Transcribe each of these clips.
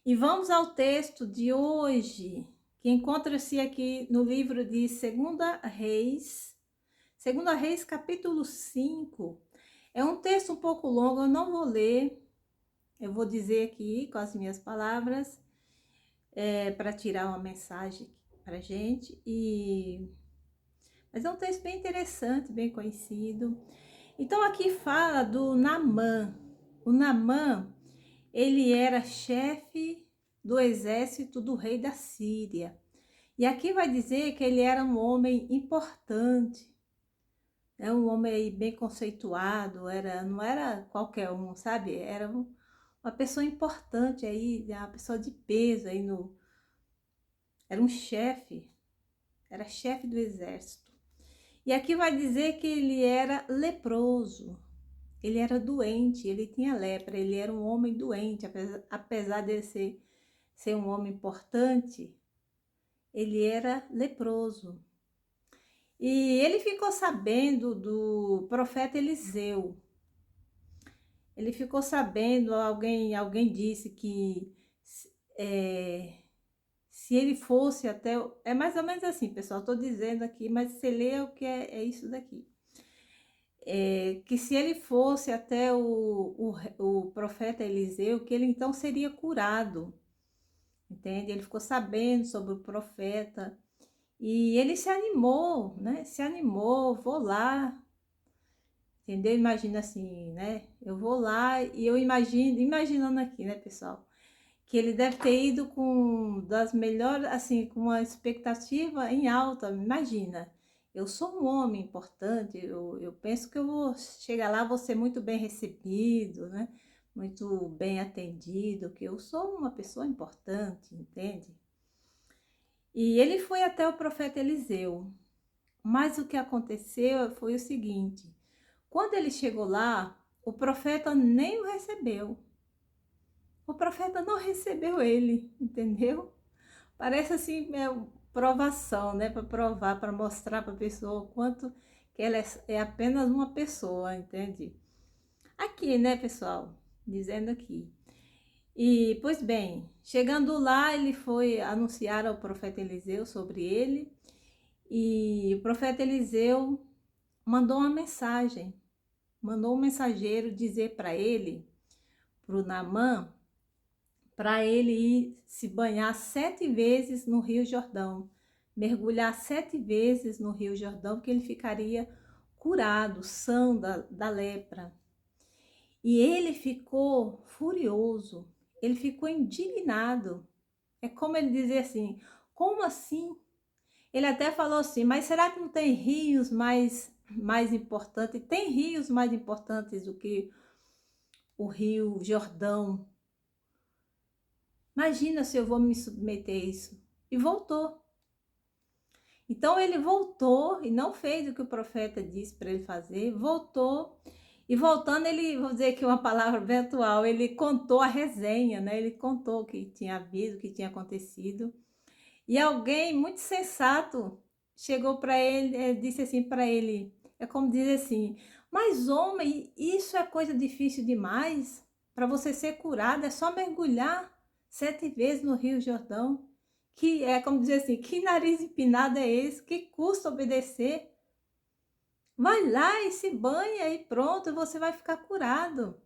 E vamos ao texto de hoje, que encontra-se aqui no livro de Segunda Reis, capítulo 5. É um texto um pouco longo, eu não vou ler, eu vou dizer aqui com as minhas palavras, para tirar uma mensagem para a gente. Mas é um texto bem interessante, bem conhecido. Então aqui fala do Naamã. O Naamã, ele era chefe do exército do rei da Síria. E aqui vai dizer que ele era um homem importante, é um homem aí bem conceituado, não era qualquer um, sabe? Uma pessoa importante aí, uma pessoa de peso aí era um chefe, era chefe do exército. E aqui vai dizer que ele era leproso. Ele era doente, ele tinha lepra, ele era um homem doente, apesar de ser um homem importante, ele era leproso. E ele ficou sabendo do profeta Eliseu. Ele ficou sabendo, alguém disse que é, se ele fosse até... É mais ou menos assim, pessoal, estou dizendo aqui, mas você lê o que é isso daqui. Que se ele fosse até o profeta Eliseu, que ele então seria curado, entende? Ele ficou sabendo sobre o profeta e ele se animou, né? Se animou, vou lá, entendeu? Imagina assim, né? Eu vou lá e eu imaginando aqui, né, pessoal? Que ele deve ter ido com das melhores, assim, com uma expectativa em alta. Imagina, eu sou um homem importante, eu penso que eu vou chegar lá, vou ser muito bem recebido, né? Muito bem atendido, que eu sou uma pessoa importante, entende? E ele foi até o profeta Eliseu. Mas o que aconteceu foi o seguinte: quando ele chegou lá, o profeta nem o recebeu. O profeta não recebeu ele, entendeu? Parece assim, provação, né? Para provar, para mostrar para a pessoa o quanto que ela é apenas uma pessoa, entende? Aqui, né, pessoal? Dizendo aqui. E, pois bem, chegando lá, ele foi anunciar ao profeta Eliseu sobre ele. E o profeta Eliseu mandou uma mensagem, mandou um mensageiro dizer para ele, para o Naamã, para ele ir se banhar 7 vezes no Rio Jordão, mergulhar 7 vezes no Rio Jordão, que ele ficaria curado, são da lepra. E ele ficou furioso, ele ficou indignado. É como ele dizer assim, como assim? Ele até falou assim, mas será que não tem rios mais importantes? Tem rios mais importantes do que o Rio Jordão? Imagina se eu vou me submeter a isso. E voltou. Então ele voltou e não fez o que o profeta disse para ele fazer, voltou. E voltando, ele, vou dizer aqui uma palavra bem atual, ele contou a resenha, né? Ele contou o que tinha havido, o que tinha acontecido. E alguém muito sensato chegou para ele, disse assim para ele, é como dizer assim, mas homem, isso é coisa difícil demais? Para você ser curado é só mergulhar 7 vezes no Rio Jordão. Que é como dizer assim, que nariz empinado é esse? Que custa obedecer? Vai lá e se banha e pronto, você vai ficar curado.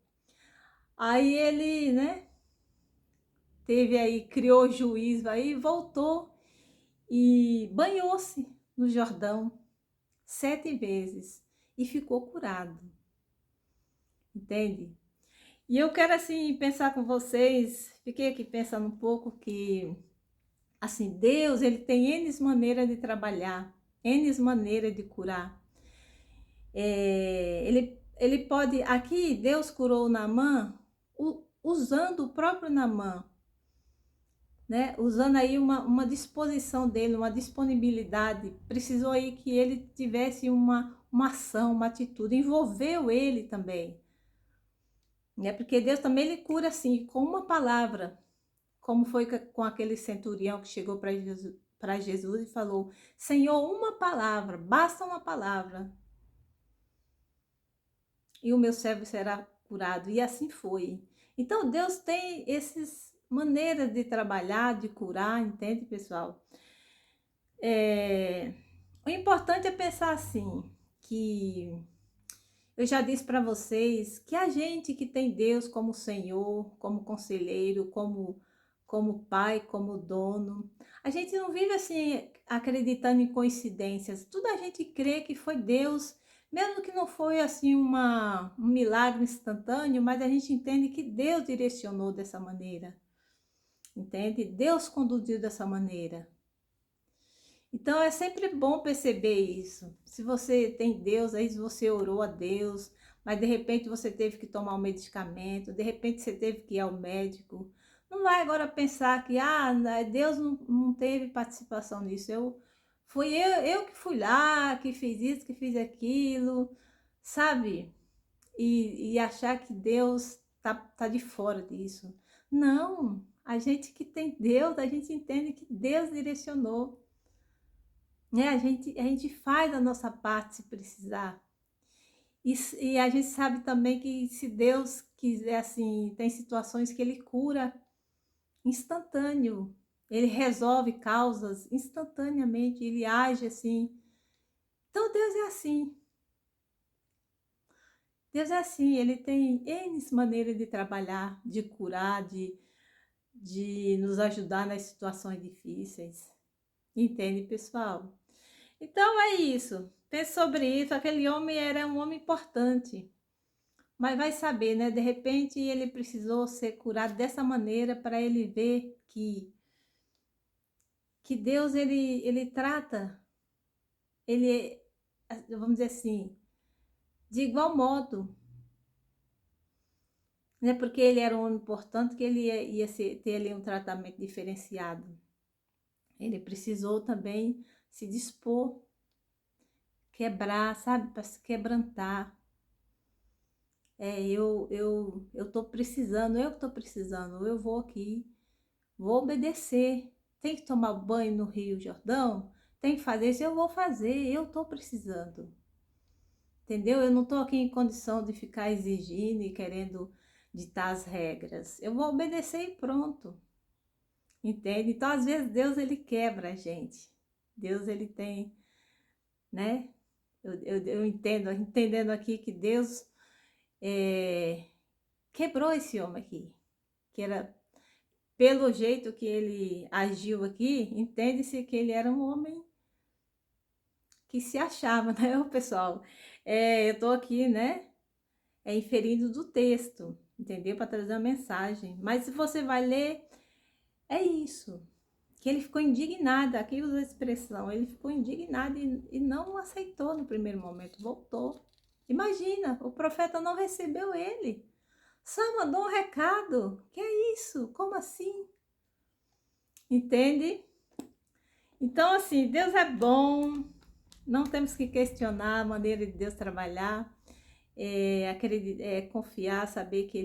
Aí ele, né, teve aí, criou juízo aí, voltou e banhou-se no Jordão 7 vezes e ficou curado, entende? E eu quero assim pensar com vocês, fiquei aqui pensando um pouco que assim, Deus, ele tem N maneiras de trabalhar, N maneiras de curar. Ele pode, aqui Deus curou o Naamã usando o próprio Naamã, né? Usando aí uma disposição dele, uma disponibilidade. Precisou aí que ele tivesse uma ação, uma atitude, envolveu ele também, né? Porque Deus também ele cura assim, com uma palavra, como foi com aquele centurião que chegou para Jesus e falou: Senhor, uma palavra, basta uma palavra, e o meu servo será curado. E assim foi. Então Deus tem maneiras de trabalhar, de curar, entende, pessoal? É, o importante é pensar assim, que eu já disse para vocês que a gente que tem Deus como Senhor, como conselheiro, como pai, como dono, a gente não vive assim acreditando em coincidências. Tudo a gente crê que foi Deus, mesmo que não foi assim um milagre instantâneo, mas a gente entende que Deus direcionou dessa maneira, entende? Deus conduziu dessa maneira. Então é sempre bom perceber isso. Se você tem Deus, aí você orou a Deus, mas de repente você teve que tomar um medicamento, de repente você teve que ir ao médico. Não vai agora pensar que Deus não teve participação nisso. Eu que fui lá, que fiz isso, que fiz aquilo, sabe? E achar que Deus tá de fora disso. Não, a gente que tem Deus, a gente entende que Deus direcionou, né? A gente faz a nossa parte se precisar. E a gente sabe também que se Deus quiser, assim, tem situações que Ele cura instantâneo. Ele resolve causas instantaneamente, Ele age assim. Então Deus é assim. Deus é assim, Ele tem N maneiras de trabalhar, de curar, de nos ajudar nas situações difíceis. Entende, pessoal? Então é isso. Pense sobre isso. Aquele homem era um homem importante. Mas vai saber, né? De repente ele precisou ser curado dessa maneira para ele ver que Deus ele trata, ele, vamos dizer assim, de igual modo, né? Porque ele era um homem importante que ele ter ali um tratamento diferenciado. Ele precisou também se dispor, quebrar, sabe? Para se quebrantar. Eu tô precisando, eu que tô precisando, eu vou aqui, vou obedecer. Tem que tomar banho no Rio Jordão? Tem que fazer isso, eu vou fazer, eu tô precisando. Entendeu? Eu não tô aqui em condição de ficar exigindo e querendo ditar as regras. Eu vou obedecer e pronto. Entende? Então, às vezes, Deus, ele quebra a gente. Deus, ele tem, né? Eu entendo, entendendo aqui que Deus quebrou esse homem aqui, que era, pelo jeito que ele agiu aqui, entende-se que ele era um homem que se achava, né, o pessoal? Eu tô aqui, né, inferindo do texto, entendeu? Para trazer uma mensagem. Mas se você vai ler, é isso. Que ele ficou indignado, aqui usa a expressão, ele ficou indignado e não aceitou no primeiro momento, voltou. Imagina, o profeta não recebeu ele. Só mandou um recado. Que é isso? Como assim? Entende? Então, assim, Deus é bom. Não temos que questionar a maneira de Deus trabalhar. Confiar, saber que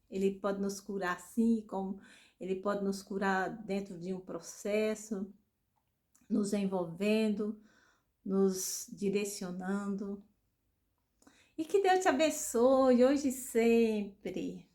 Ele pode nos curar sim, como Ele pode nos curar dentro de um processo, nos envolvendo, nos direcionando. E que Deus te abençoe hoje e sempre.